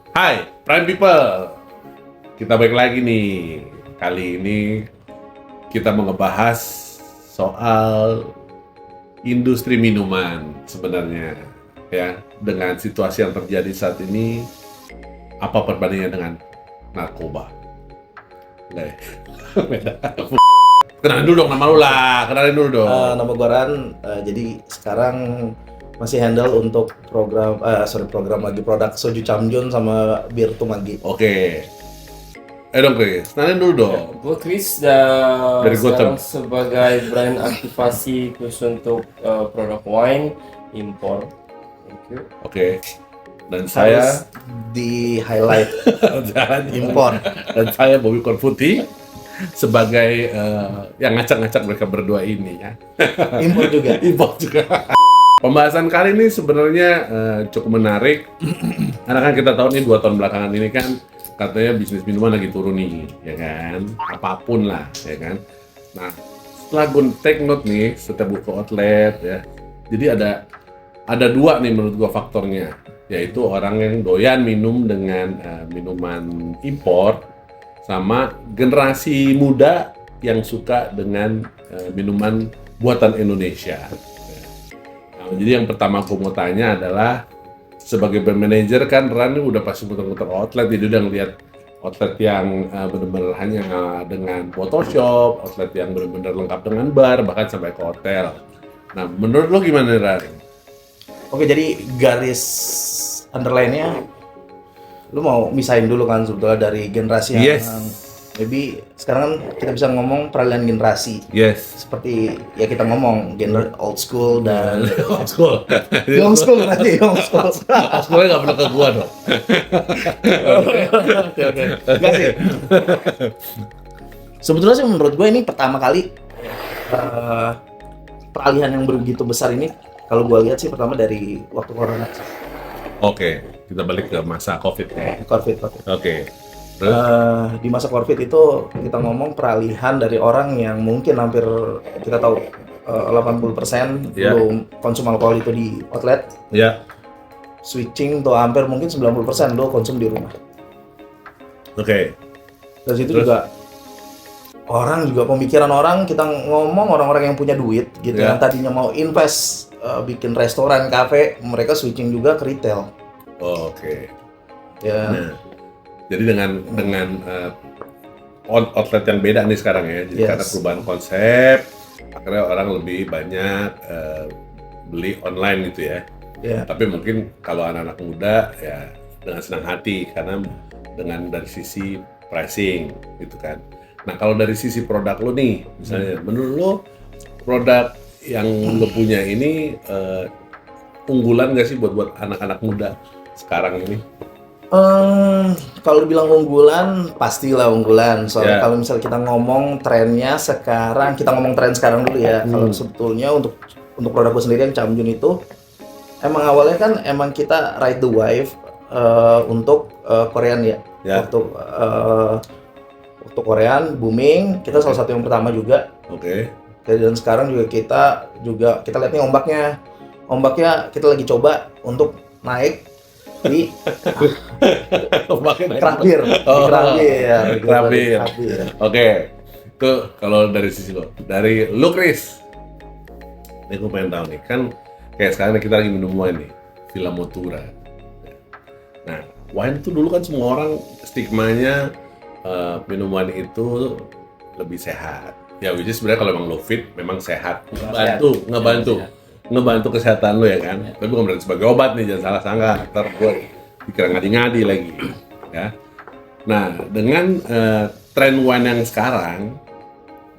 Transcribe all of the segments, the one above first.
Hai, Prime People. Kita balik lagi nih. Kali ini kita mau ngebahas soal industri minuman sebenarnya. Ya, dengan situasi yang terjadi saat ini, apa perbandingannya dengan narkoba? Leh. Kenalin dulu dong nama lu lah, kenalin dulu dong. Nama gue Ran, jadi sekarang masih handle untuk program lagi produk soju Chamjun sama bir Tumagi. Oke. Dong Chris, kenalin dulu dong. Gue Chris dan Dari Gotham. sekarang sebagai brand aktivasi khusus untuk produk wine impor. Thank you. Oke. Dan saya Harus di highlight dan impor. dan saya Bobby Konfuti sebagai yang ngacak-ngacak mereka berdua ini ya. Impor juga. Impor juga. Pembahasan kali ini sebenarnya cukup menarik karena kan kita tahu nih 2 tahun belakangan ini kan katanya bisnis minuman lagi turun nih, ya kan? Apapun lah, ya kan? Nah, setelah gue take note nih, setiap buka outlet ya, jadi ada 2 nih menurut gue faktornya, yaitu orang yang doyan minum dengan minuman impor sama generasi muda yang suka dengan minuman buatan Indonesia. Nah, jadi yang pertama aku mau tanya adalah sebagai brand manager kan Ran udah pasti muter-muter outlet, jadi udah ngeliat outlet yang benar-benar hanya dengan Photoshop, outlet yang benar-benar lengkap dengan bar, bahkan sampai ke hotel. Nah, menurut lo gimana Ran? Oke, jadi garis underline-nya lu mau misahin dulu kan sebetulnya dari generasi yang Yes. maybe sekarang kan kita bisa ngomong peralihan generasi. Yes. Seperti ya kita ngomong genre old school dan Old school. young school berarti young school. Old schoolnya nggak pernah ke gua dong. Oke. Enggak sih. Sebetulnya sih menurut gue ini pertama kali peralihan yang begitu besar ini kalau gue lihat sih pertama dari waktu corona. Oke, kita balik ke masa COVID ya. COVID. Oke. Di masa COVID itu kita ngomong peralihan dari orang yang mungkin hampir kita tahu 80% Ya. belum konsum alkohol itu di outlet, Ya. switching tuh hampir mungkin 90% lo konsum di rumah. Oke. Dari situ Terus? juga pemikiran orang, kita ngomong orang-orang yang punya duit gitu Ya. yang tadinya mau invest bikin restoran, kafe, mereka switching juga ke retail. Oke. Ya. Nah, jadi dengan outlet yang beda nih sekarang ya. Jadi Yes. karena perubahan konsep, akhirnya orang lebih banyak beli online gitu ya. Ya. Tapi mungkin kalau anak-anak muda ya dengan senang hati karena dengan dari sisi pricing gitu kan. Nah, kalau dari sisi produk lo nih, misalnya menurut lo produk yang lo punya ini unggulan nggak sih buat anak-anak muda sekarang ini? Kalau dibilang unggulan, pastilah unggulan. Soalnya Ya. kalau misalnya kita ngomong trennya sekarang, kita ngomong tren sekarang dulu ya. Kalau sebetulnya untuk produk gue sendiri yang Chamjun itu, emang awalnya kan emang kita ride the wave untuk Korean ya. Ya. Untuk Korean booming, kita salah satu yang pertama juga. Oke. Dan sekarang juga kita lihat nih ombaknya kita lagi coba untuk naik di craft beer. Oh, Craft beer. Oke, itu kalau dari sisi lo. Dari lo Chris, ini gue pengen tahu nih, kan kayak sekarang kita lagi minum wine nih, Villa Motura. Nah, wine tuh dulu kan semua orang stigmanya minum wine itu lebih sehat. Ya, which is sebenarnya kalau emang lo fit, memang sehat. Ngebantu kesehatan lo ya kan. Tapi bukan berarti sebagai obat nih, jangan salah sangka. Ntar gue dikira ngadi-ngadi lagi, ya. Nah, dengan tren wine yang sekarang,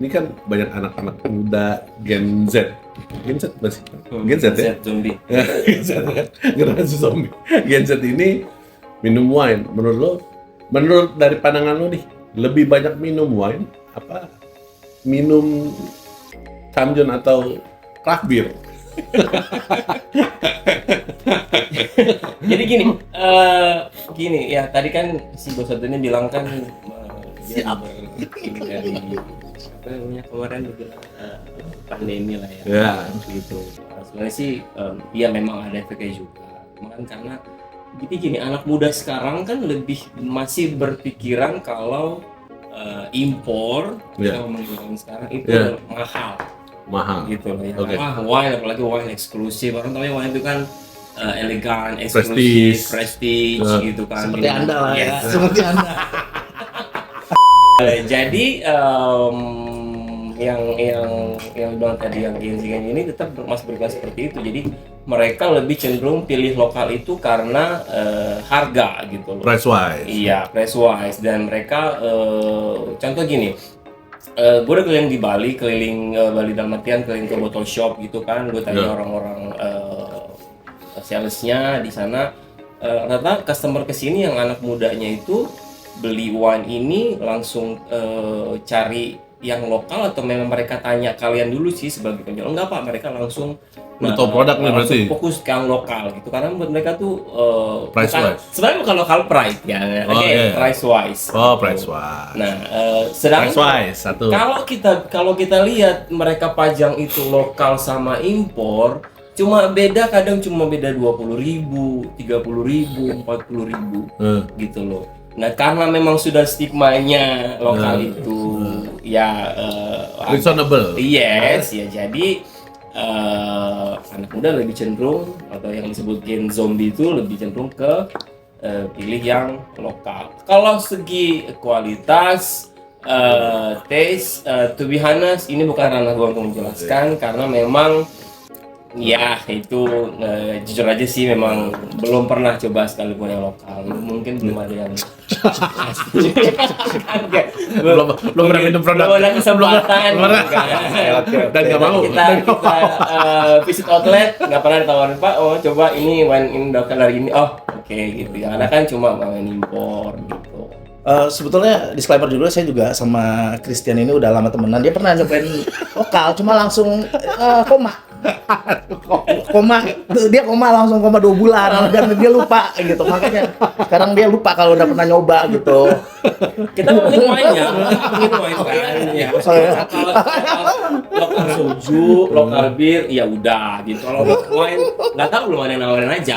ini kan banyak anak-anak muda Gen Z masih Gen Z ya? Zombie. Gen Z kan? Generasi zombie. Gen Z ini minum wine. Menurut dari pandangan lo nih, lebih banyak minum wine apa minum Chamjun atau craft beer? Jadi gini ya tadi kan si bos satu ini bilang kan dia dari apa namanya kemarin dia bilang pandemi lah ya. Ya. Gitu. Sebenarnya sih iya memang ada efeknya juga. Cuman karena Jadi gini, anak muda sekarang kan lebih masih berpikiran kalau impor, Iya. kita ngomongin sekarang itu Iya. mahal gitu loh ya. Oke. Wine apalagi wine eksklusif, orang tahu wine itu kan elegan, Prestige. eksklusif, prestige Ya. gitu kan. Seperti Anda lah ya, Yes. seperti Anda. Jadi yang bilang tadi yang Gen Z ini tetap masih berkelas seperti itu. Jadi mereka lebih cenderung pilih lokal itu karena harga gitu loh. Price wise. Iya, price wise, dan mereka contoh gini. Gue udah keliling di Bali, Bali dalam artian keliling ke bottle shop gitu kan. Gue tanya Yeah. orang-orang salesnya di sana. Ternyata customer kesini yang anak mudanya itu beli wine ini langsung cari yang lokal, atau memang mereka tanya kalian dulu sih sebagai penjual? Enggak Pak, mereka langsung Udah tahu produk nih berarti. langsung fokus ke yang lokal gitu, karena buat mereka tuh Price bukan- wise. sebenarnya bukan lokal pride ya, Oh, oke, iya. price wise. Oh, gitu. price wise. Nah, sedangkan Price wise satu. kalau kita lihat mereka pajang itu lokal sama impor, kadang cuma beda 20.000, 30.000, 40.000 gitu loh. Nah, karena memang sudah stigmanya lokal itu ya Reasonable. yes, ya jadi anak muda lebih cenderung, atau yang disebut gen zombie itu lebih cenderung ke pilih yang lokal. Kalau segi kualitas, taste, to be honest, ini bukan ranah gue untuk menjelaskan, karena memang ya itu jujur aja sih memang belum pernah coba sekalipun yang lokal. Mungkin belum ada yang Belum pernah minum produk. belum ada kesempatan Belum pernah. gitu kan. Dan nggak mau. Kita visit outlet nggak pernah ditawarin, Pak, oh coba ini wine ini lokal dari ini, oh oke gitu ya, karena kan cuma wine impor gitu. Sebetulnya disclaimer dulu, saya juga sama Christian ini udah lama temenan. Dia pernah nyobain lokal, cuma langsung koma dia langsung 2 bulan dan dia lupa gitu. Makanya sekarang dia lupa kalau udah pernah nyoba gitu. Kita ngomongin wine-nya, ngomongin wine kan ya. Lokal soju, lokal bir, ya udah gitu. Kalau wine nggak tahu, belum ada yang nawarin aja.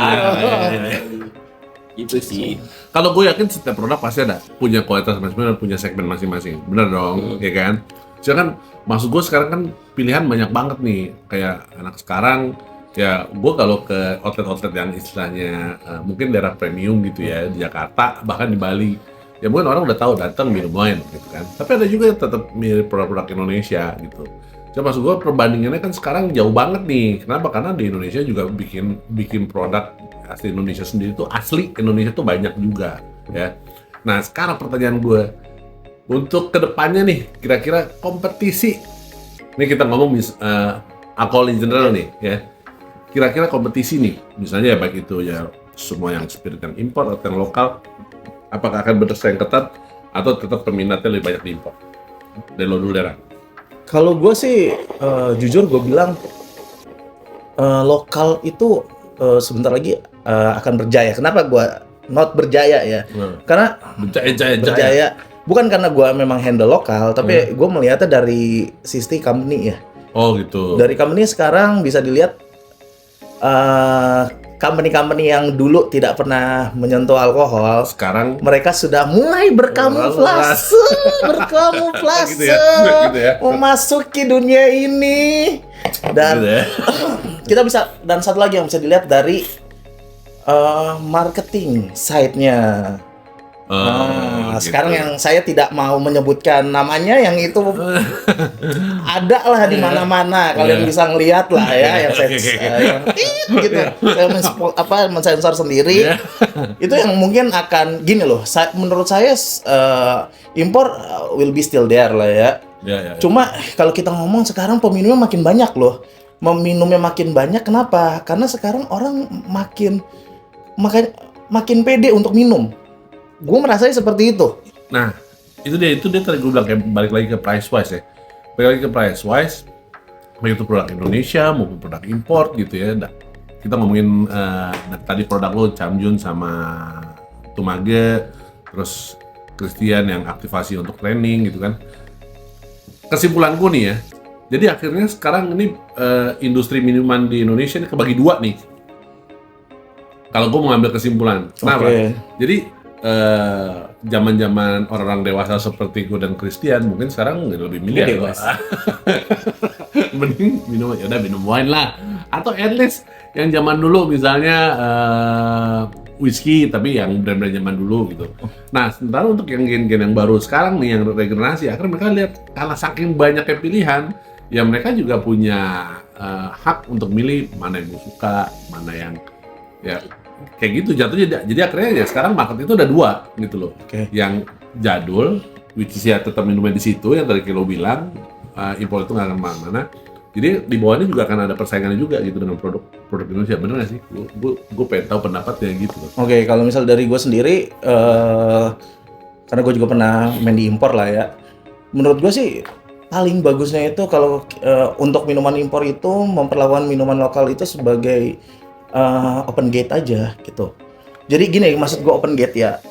Gitu sih. Kalau gue yakin setiap produk pasti ada punya kualitas masing-masing dan punya segmen masing-masing. Bener dong, ya kan? Jadi kan maksud gue sekarang kan pilihan banyak banget nih. Kayak anak sekarang, ya gue kalau ke outlet-outlet yang istilahnya mungkin daerah premium gitu ya, di Jakarta, bahkan di Bali, ya mungkin orang udah tahu datang minum wine gitu kan. Tapi ada juga yang tetap mirip produk-produk Indonesia gitu. Jadi maksud gue perbandingannya kan sekarang jauh banget nih. Kenapa? Karena di Indonesia juga bikin produk asli Indonesia sendiri tuh, asli Indonesia tuh banyak juga ya. Nah sekarang pertanyaan gue, untuk kedepannya nih, kira-kira kompetisi, ini kita ngomong alkohol in general nih ya, kira-kira kompetisi nih, misalnya ya baik itu ya semua yang spirit yang impor atau yang lokal, apakah akan bersaing ketat atau tetap peminatnya lebih banyak diimpor? Dari lo dulu, Dera. Kalau gue sih jujur gue bilang lokal itu sebentar lagi akan berjaya. Kenapa gue not berjaya ya? Karena berjaya bukan karena gue memang handle lokal, tapi gue melihatnya dari sisi company ya. Oh gitu. Dari company sekarang bisa dilihat company-company yang dulu tidak pernah menyentuh alkohol, Sekarang mereka sudah mulai berkamuflase, Gitu ya. memasuki dunia ini. Dan gitu ya. kita bisa, dan satu lagi yang bisa dilihat dari marketing side-nya. Gitu. Sekarang yang saya tidak mau menyebutkan namanya, yang itu ada lah di mana-mana, kalian bisa ngelihat lah ya, yang saya gitu, saya mensensor sendiri. Itu yang mungkin akan gini loh. Menurut saya impor will be still there lah ya. Ya. Cuma kalau kita ngomong sekarang peminumnya makin banyak loh. Meminumnya makin banyak, kenapa? Karena sekarang orang makin pede untuk minum. Gue merasanya seperti itu. Nah, itu dia tadi gue bilang, kayak balik lagi ke price wise ya. Balik lagi ke price wise, baik itu produk Indonesia maupun produk import gitu ya. Kita ngomongin tadi produk lo Camjun sama Tumage, terus Christian yang aktivasi untuk training gitu kan. Kesimpulanku nih ya, jadi akhirnya sekarang ini industri minuman di Indonesia ini kebagi dua nih. Kalau gue mau ngambil kesimpulan, kenapa? Oke. Jadi zaman-zaman orang-orang dewasa seperti gue dan Christian mungkin sekarang lebih milih Dewasa. mending minum ya udah minum wine lah, atau at least yang zaman dulu misalnya whisky tapi yang brand-brand zaman dulu gitu. Nah sementara untuk yang gen-gen yang baru sekarang nih yang regenerasi, akhirnya mereka lihat karena saking banyaknya pilihan ya mereka juga punya hak untuk milih mana yang gue suka, mana yang ya kayak gitu jatuhnya. Jadi akhirnya ya sekarang market itu ada dua gitu loh. Oke. Yang jadul, which is ya tetap minumnya di situ yang tadi Kilo bilang, impor itu nggak akan kemana-mana. Jadi di bawahnya juga akan ada persaingannya juga gitu dengan produk Indonesia, bener nggak sih? Gue pengen tahu pendapatnya gitu loh. Oke, kalau misal dari gue sendiri, karena gue juga pernah main di impor lah ya. Menurut gue sih paling bagusnya itu kalau untuk minuman impor itu memperlakukan minuman lokal itu sebagai open gate aja gitu. Jadi gini, maksud gue open gate ya.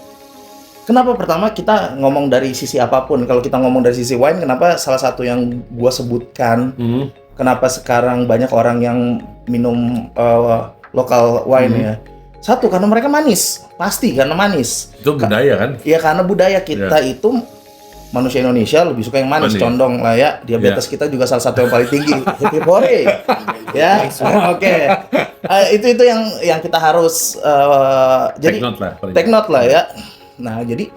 Kenapa pertama kita ngomong dari sisi apapun? Kalau kita ngomong dari sisi wine, kenapa salah satu yang gue sebutkan, kenapa sekarang banyak orang yang minum lokal wine ya? Satu, karena mereka manis, pasti karena manis. Itu budaya kan? Ya karena budaya kita itu manusia Indonesia lebih suka yang manis, condong lah ya. Diabetes kita juga salah satu yang paling tinggi. Happy hore. Ya, oke. Itu yang kita harus jadi take note lah ya. Nah, jadi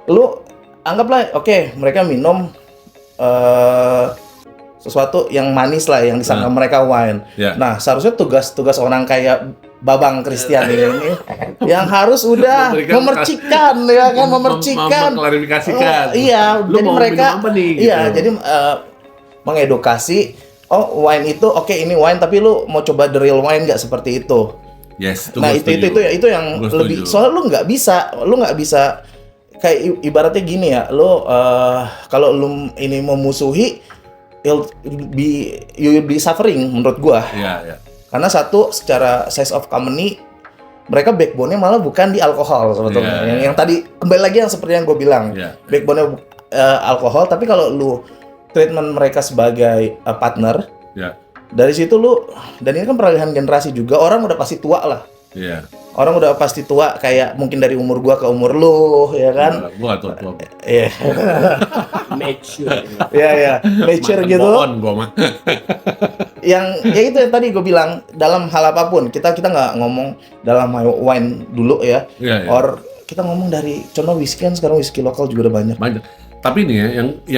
lu anggaplah oke, mereka minum sesuatu yang manis lah yang disangka mereka wine. Nah, seharusnya tugas orang kayak Babang Christian ini yang harus udah memercikan ya kan, memercikan, mengklarifikasikan. Iya, lu jadi mau mereka minum apa nih, iya, gitu. jadi mengedukasi, oh wine itu oke, ini wine tapi lu mau coba the real wine nggak seperti itu. Yes, Nah, itu yang lebih, soalnya lu nggak bisa kayak ibaratnya gini ya, lu kalau lu ini memusuhi, you will be suffering menurut gua. Iya. Karena satu, secara size of company, mereka backbone-nya malah bukan di alkohol sebetulnya. Yang tadi, kembali lagi yang seperti yang gue bilang, backbone-nya alkohol, tapi kalau lu treatment mereka sebagai partner, dari situ lu, dan ini kan peralihan generasi juga, orang udah pasti tua lah. Orang udah pasti tua, kayak mungkin dari umur gua ke umur lu, ya kan? Gua gak tua. Iya. Mature. Iya, mature gitu. Bohong gua mah. Yang ya itu yang tadi gue bilang, dalam hal apapun kita nggak ngomong dalam wine dulu ya. Or kita ngomong dari contoh whisky, kan sekarang whisky lokal juga udah banyak. Tapi nih ya,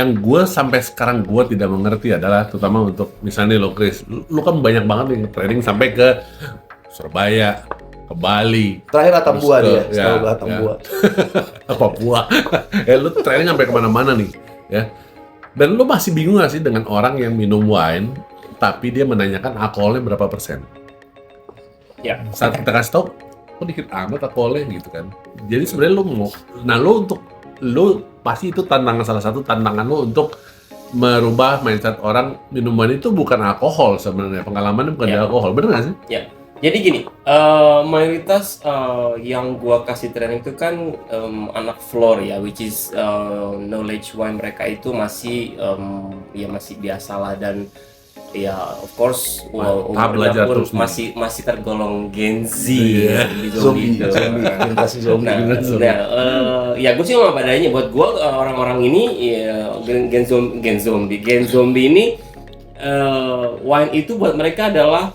yang gue sampai sekarang gue tidak mengerti adalah terutama untuk misalnya lo Chris, lu kan banyak banget nih training sampai ke Surabaya, ke Bali. Terakhir Atambua dia, ya. Atambua. Papua. Lu training sampai kemana-mana nih, ya. Dan lu masih bingung gak sih dengan orang yang minum wine, tapi dia menanyakan alkoholnya berapa persen? Ya. Saat kita kasih tau, kok dikit amat alkoholnya gitu kan. Jadi sebenarnya lu pasti itu salah satu tantangan lu untuk merubah mindset orang. Minuman itu bukan alkohol sebenarnya, pengalamannya bukan di alkohol, bener nggak sih? Ya. Jadi gini, mayoritas yang gua kasih training itu kan anak floor ya, which is knowledge wine mereka itu masih masih biasa lah, dan ya of course umurnya pun masih tergolong Gen Z ya, zombie itu. Generasi zombie. Ya gue sih ngomong padanya, buat gue orang-orang ini ya, Gen zombie ini wine itu buat mereka adalah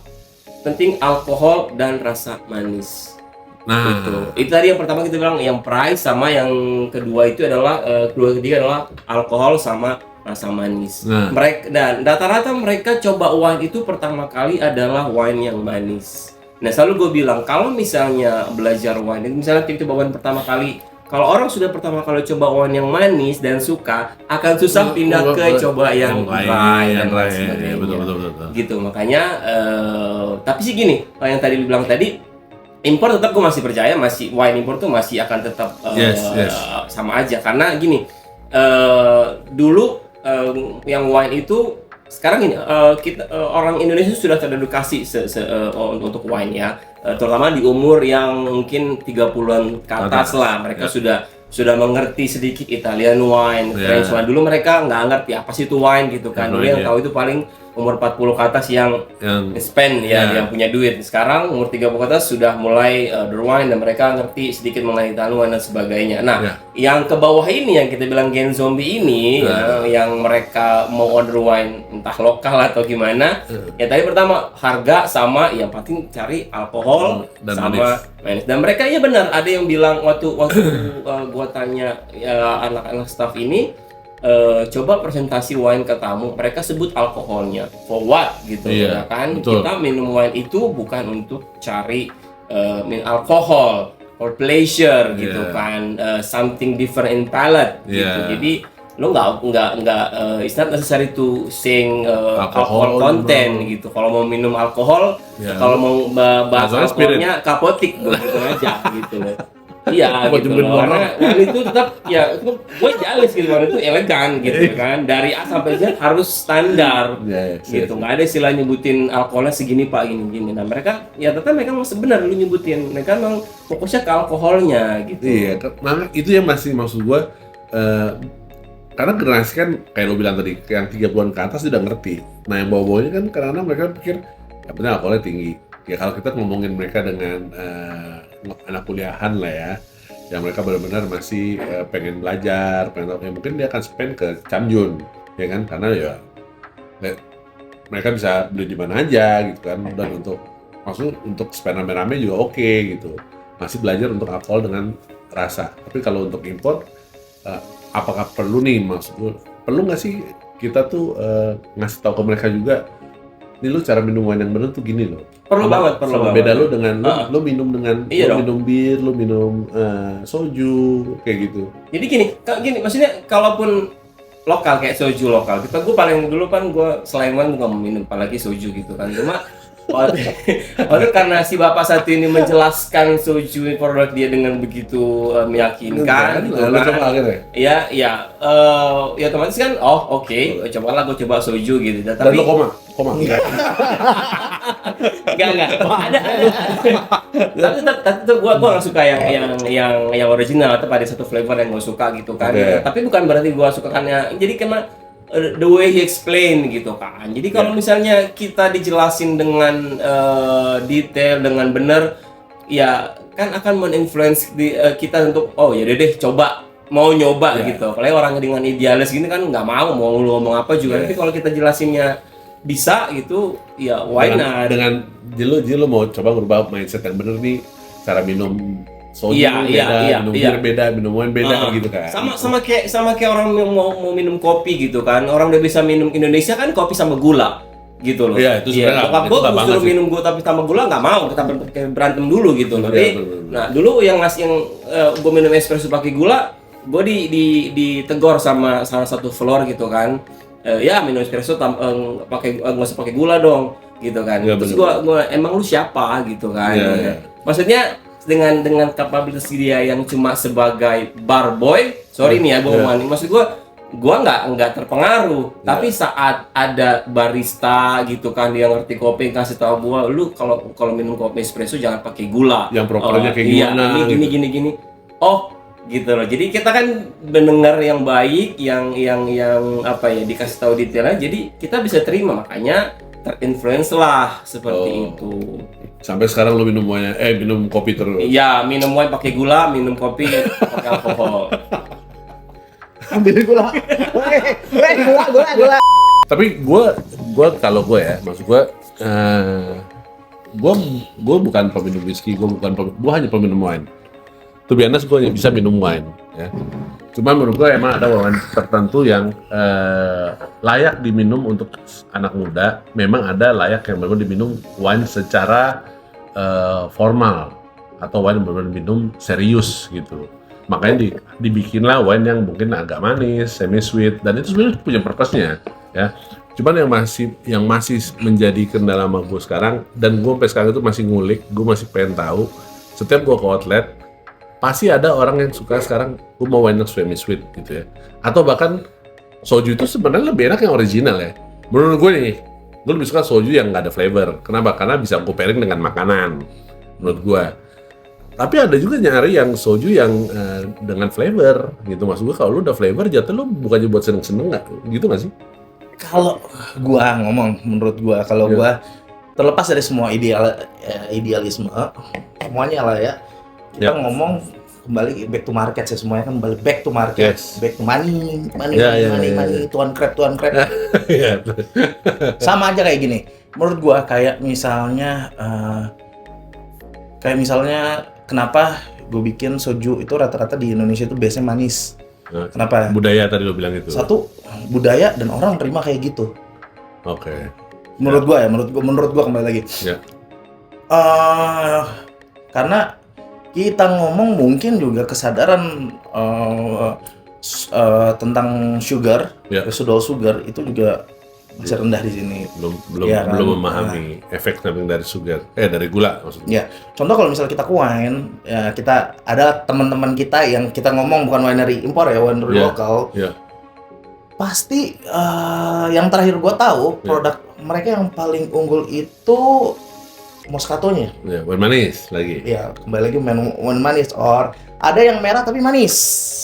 penting alkohol dan rasa manis. Nah, itu tadi yang pertama kita bilang, yang price, sama yang kedua itu adalah ketiga adalah alkohol sama rasa manis. Mereka dan rata-rata mereka coba wine itu pertama kali adalah wine yang manis. Nah, selalu gue bilang kalau misalnya belajar wine, misalnya kita coba wine pertama kali, kalau orang sudah pertama kali coba wine yang manis dan suka, akan susah pindah ke coba yang lain dan sebagainya. Betul. Gitu, makanya tapi sih gini, yang tadi bilang tadi, impor tetap gue masih percaya, wine impor tuh masih akan tetap sama aja, karena gini, dulu yang wine itu sekarang ini kita orang Indonesia sudah teredukasi untuk wine ya, terutama di umur yang mungkin 30-an ke atas lah, mereka sudah mengerti sedikit Italian wine, French wine. Dulu mereka nggak ngerti apa sih itu wine gitu kan. Dulu yang tahu itu paling umur 40 ke atas yang spend Ya. yang punya duit. Sekarang umur 30 ke atas sudah mulai berwine dan mereka ngerti sedikit mengenai tanuan dan sebagainya. Nah, Ya. yang ke bawah ini yang kita bilang gen zombie ini yang mereka mau order wine entah lokal atau gimana. Ya tadi pertama harga sama, yang penting cari alkohol Dan sama manis. Dan mereka ya benar, ada yang bilang waktu gua tanya anak-anak staff ini coba presentasi wine ke tamu, mereka sebut alkoholnya for what gitu. Iya, Ya kan betul. kita minum wine itu bukan untuk cari alkohol for pleasure gitu Iya. kan, something different in palate gitu. Iya. Jadi lo nggak it's not necessary to sing Alcohol, alcohol content bro. gitu. Kalau mau minum alkohol, Iya. kalau mau bahas Soalnya alkoholnya kapotik gitu aja gitu loh. Iya Buat gitu jemputin loh. orang. Karena wine itu tetap ya gue jealous gitu, wine itu elegan gitu kan. Dari A sampai Z harus standar Yes, gitu. Nggak ada istilah nyebutin alkoholnya segini pak gini-gini. Nah mereka ya tetap mereka mau sebenarnya lu nyebutin. Mereka memang fokusnya ke alkoholnya gitu. Iya, nah itu yang masih maksud gua karena generasi kan kayak lo bilang tadi yang 30-an ke atas dia udah ngerti. Nah yang bawah-bawahnya kan karena mereka pikir ya benar alkoholnya tinggi. Ya kalau kita ngomongin mereka dengan anak kuliahan lah ya, yang mereka benar-benar masih pengen belajar, pengen tahu, ya mungkin dia akan spend ke Camjun, ya kan? Karena ya mereka bisa beli di mana aja gitu kan, dan untuk spend rame-rame juga oke gitu. Masih belajar untuk alkohol dengan rasa. Tapi kalau untuk impor, apakah perlu nih, maksud gue, perlu nggak sih kita tuh ngasih tahu ke mereka juga, ini lu cara minum wine yang bener tuh gini loh. Perlu banget, perlu sama banget. beda lu dengan lu minum dengan Iya lu dong. minum bir, lu minum soju kayak gitu. Jadi gini, maksudnya kalaupun lokal kayak soju lokal, gue paling dulu kan gue selain wine gue nggak mau minum, apalagi soju gitu kan. Cuma waktu karena si bapak satu ini menjelaskan soju produk dia dengan begitu meyakinkan, gitu Lalu kan. coba akhirnya. Ya otomatis kan, oke, cobalah gue coba soju gitu. Dan Tapi lu koma. Enggak. Tapi tuh gua nggak suka yang original. Tetap ada satu flavor yang gua suka gitu kan. Oke. Tapi bukan berarti gua suka karena jadi karena the way he explain gitu kan. Jadi kalau misalnya kita dijelasin dengan detail dengan benar, ya kan akan meninfluence kita untuk ya deh coba mau nyoba gitu. Apalagi orang dengan idealis gini kan nggak mau lu ngomong apa juga. Tapi kalau kita jelasinnya bisa gitu, ya why not? Dengan Jilu mau coba merubah mindset yang bener nih, cara minum soju Iya, beda, iya, minum iya. bir beda, minum wine beda gitu kan. Sama kayak orang yang mau minum kopi gitu kan. Orang udah bisa minum Indonesia kan kopi sama gula gitu loh. Iya, itu sebenarnya bokap itu gue nggak banget disuruh sih. minum gue tapi tambah gula nggak mau, kita berantem dulu gitu loh. Iya, Tapi bener. nah dulu yang gue minum espresso pakai gula, gue ditegur sama salah satu floor gitu kan. Ya minum espresso pakai nggak usah pakai gula dong gitu kan. Iya, Terus bener. gue emang lu siapa gitu kan. Iya, iya. Maksudnya dengan kapabilitas dia yang cuma sebagai bar boy, sorry nih ya gue ngomongin, maksud gue nggak terpengaruh. Tapi saat ada barista gitu kan, dia ngerti kopi, kasih tahu gue, lu kalau minum kopi espresso jangan pakai gula. Yang propernya kayak iya, gimana, ini gitu. gini. Oh gitu loh. Jadi kita kan mendengar yang baik, yang apa ya, dikasih tahu detailnya, jadi kita bisa terima, makanya terinfluence lah seperti itu. Sampai sekarang lu minum kopi terus. Iya, minum wine pakai gula, minum kopi pakai alkohol. Ambil gula. Weh, gula. Tapi gue kalau gue ya, maksud gue bukan peminum whisky, gue hanya peminum wine. To be honest, gue hanya bisa minum wine, ya. Cuma menurut gue emang ada wine tertentu yang layak diminum untuk anak muda. Memang ada layak yang benar-benar diminum wine secara formal atau wine yang benar-benar diminum serius gitu. Makanya dibikinlah wine yang mungkin agak manis, semi sweet, dan itu sebenarnya punya purpose-nya, ya. Cuman yang masih menjadi kendala sama gue sekarang, dan gue sampai sekarang itu masih ngulik, gue masih pengen tahu. Setiap gue ke outlet, pasti ada orang yang suka sekarang, gue mau wine yang semi sweet gitu ya. Atau bahkan soju itu sebenarnya lebih enak yang original ya. Menurut gue nih, gue lebih suka soju yang nggak ada flavor. Kenapa? Karena bisa gue pairing dengan makanan. Menurut gue. Tapi ada juga nyari yang soju yang dengan flavor gitu. Maksud gue kalau lu udah flavor, jatuh lu bukannya buat seneng-seneng nggak? Gitu nggak sih? Kalau gua ngomong, menurut gua, kalau gua terlepas dari semua idealisme, semuanya lah ya, kita ngomong kembali back to market sih, semuanya kan kembali back to market, back to money, tuan crab. Iya. Sama aja kayak gini. Menurut gua kayak misalnya kenapa gue bikin soju itu rata-rata di Indonesia itu biasanya manis. Kenapa? Budaya tadi lo bilang itu. Satu, budaya dan orang terima kayak gitu. Oke. Menurut gua kembali lagi. Ya. Karena kita ngomong mungkin juga kesadaran tentang sugar, residual sugar itu juga masih rendah di sini. Belum memahami efek samping dari dari gula maksudnya. Ya, contoh kalau misalnya kita ke wine, ya kita ada teman-teman kita yang kita ngomong bukan winery impor ya, winery lokal. Pasti yang terakhir gua tahu produk mereka yang paling unggul itu Moscato-nya. Ya, wine manis lagi. Ya, kembali lagi wine manis or ada yang merah tapi manis.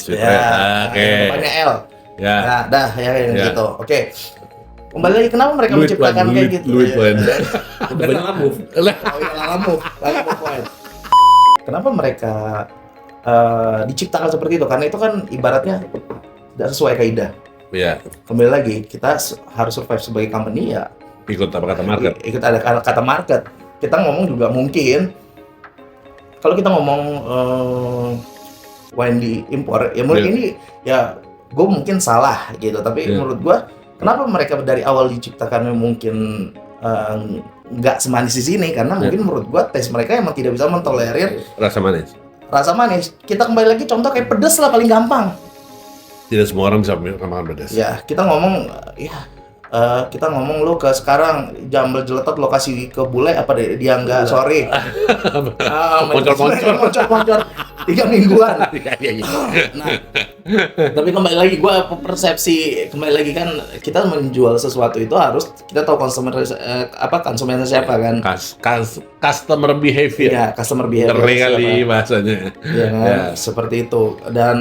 Depannya L. Ya. Nah, gitu. Oke. Kembali lagi, kenapa mereka menciptakan kayak gitu? Lalamove. Kenapa mereka diciptakan seperti itu? Karena itu kan ibaratnya tidak sesuai kaidah. Iya. Kembali lagi, kita harus survive sebagai company ya. Ikut apa kata market? Ikut ada kata market. Kita ngomong juga mungkin, kalau kita ngomong wine di impor, ya menurut ini ya gue mungkin salah gitu. Tapi menurut gue, kenapa mereka dari awal diciptakan mungkin nggak semanis di sini? Karena mungkin menurut gua tes mereka emang tidak bisa mentolerir rasa manis. Kita kembali lagi contoh kayak pedas lah paling gampang. Tidak semua orang bisa makan pedas. Ya kita ngomong lo ke sekarang jambal jeletot lokasi ke bule apa dia nggak sorry. Moncor 3 mingguan. Nah, tapi kembali lagi persepsi kembali lagi kan kita menjual sesuatu itu harus kita tahu konsumennya siapa kan. Customer behavior. Ya, customer behavior. Keren kali bahasanya. Ya, seperti itu. Dan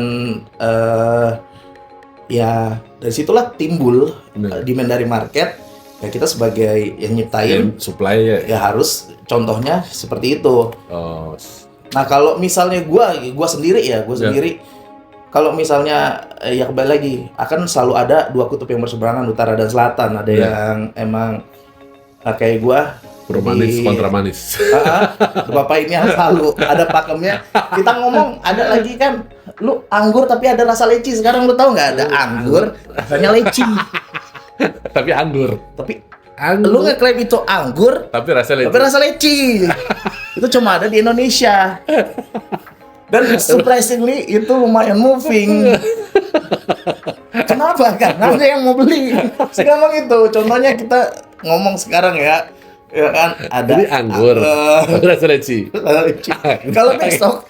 ya dari situlah timbul demand dari market. Ya kita sebagai yang nyiptain supply ya harus contohnya seperti itu. Nah kalau misalnya gua sendiri kalau misalnya ya kembali lagi akan selalu ada dua kutub yang berseberangan, utara dan selatan. Ada yang emang kayak gua pro manis kontra manis. Bapak ini selalu ada pakemnya. Kita ngomong ada lagi kan, lu anggur tapi ada rasa leci. Sekarang lu tahu nggak ada anggur rasanya leci. Tapi anggur. Lu ngeklaim itu anggur tapi rasa leci. Itu cuma ada di Indonesia. Dan surprisingly itu lumayan moving. Kenapa? Karena ada yang mau beli. Segampang itu. Contohnya kita ngomong sekarang ya kan ada jadi anggur rasa leci. Kalau besok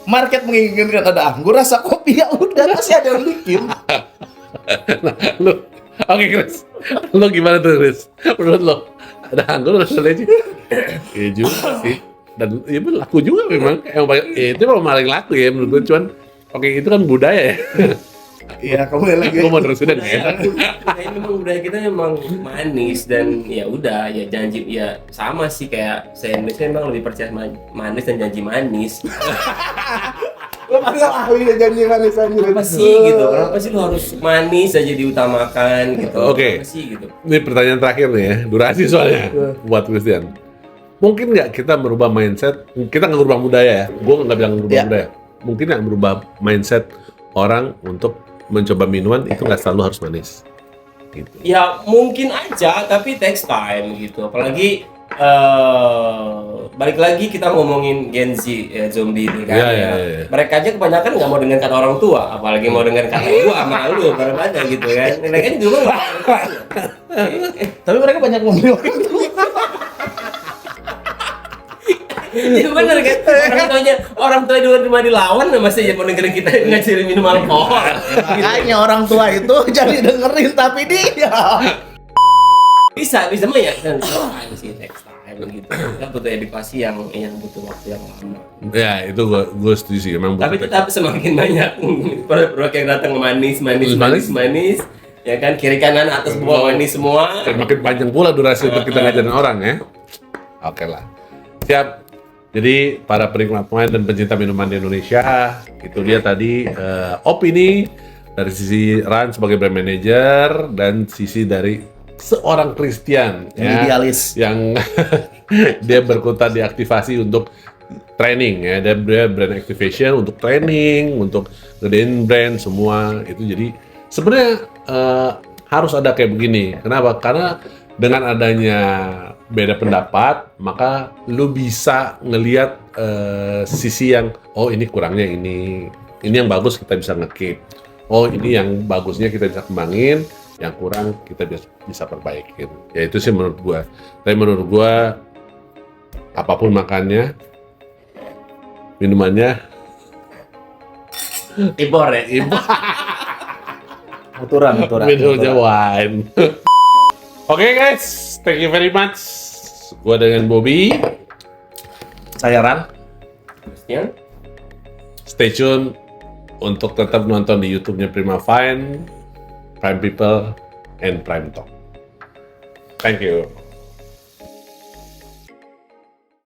market menginginkan ada anggur rasa kopi, ya udah pasti ada yang bikin. Nah, oke, Chris. Lo gimana tuh, Chris? Menurut lo ada anggur rasa leci? Iya juga sih. Dan ya laku juga memang. Itu memang paling laku ya menurut gue. Cuman itu kan budaya ya. Iya, kamu lagi. Gue mau terusin ya. Memang budaya kita memang manis dan ya udah ya janji ya sama sih kayak saya Indonesia memang lebih percaya manis dan janji manis. Lo mana ahli janji manis aja. Kenapa sih gitu? Kenapa sih lo harus manis aja diutamakan gitu? Oke. Kenapa sih gitu? Ini pertanyaan terakhir nih ya, durasi soalnya buat Christian. Mungkin nggak kita merubah mindset? Kita nggak merubah budaya ya. Gue nggak bilang merubah budaya. Mungkin nggak merubah mindset orang untuk mencoba minuman itu nggak selalu harus manis. Gitu. Ya mungkin aja, tapi takes time gitu. Apalagi balik lagi kita ngomongin Gen Z ya, zombie ini kan. Ya. Mereka aja kebanyakan nggak mau dengar kata orang tua, apalagi mau dengar kata gua sama lu pada gitu kan. Mereka juga nggak. Tapi mereka banyak ngomong itu. Iya benar kan. Orang tua dulu cuma dilawan masih aja mau dengerin kita ngajarin minum alkohol. Makanya orang tua itu jadi dengerin tapi dia bisa mah ya kan sih next time gitu. Kita butuh edukasi yang butuh waktu yang lama. Ya itu gue setuju sih memang. Tapi tetap semakin banyak produk yang datang manis Ya kan, kiri kanan atas bawah ini semua. Dan makin panjang pula durasi untuk kita ngajarin orang ya. Oke lah. Siap. Jadi para penikmat wine dan pencinta minuman di Indonesia, itu dia tadi opini dari sisi Ran sebagai brand manager dan sisi dari seorang Christian ya, Idealis. yang dia berkutat di aktivasi untuk training ya, dia brand activation untuk training, untuk ngedein brand semua itu. Jadi sebenarnya harus ada kayak begini. Kenapa? Karena dengan adanya beda pendapat, maka lu bisa ngelihat sisi yang oh ini kurangnya ini yang bagus kita bisa nge-keep. Oh ini yang bagusnya kita bisa kembangin, yang kurang kita bisa perbaikin. Ya itu sih menurut gua. Tapi menurut gua apapun makannya, minumannya Impor ya. Aturan. Minumnya wine. Oke guys, thank you very much. Gua dengan Bobby. Saya Ran. Christian. Stay tune untuk tetap nonton di YouTube-nya Prima Fine, Prime People, and Prime Talk. Thank you.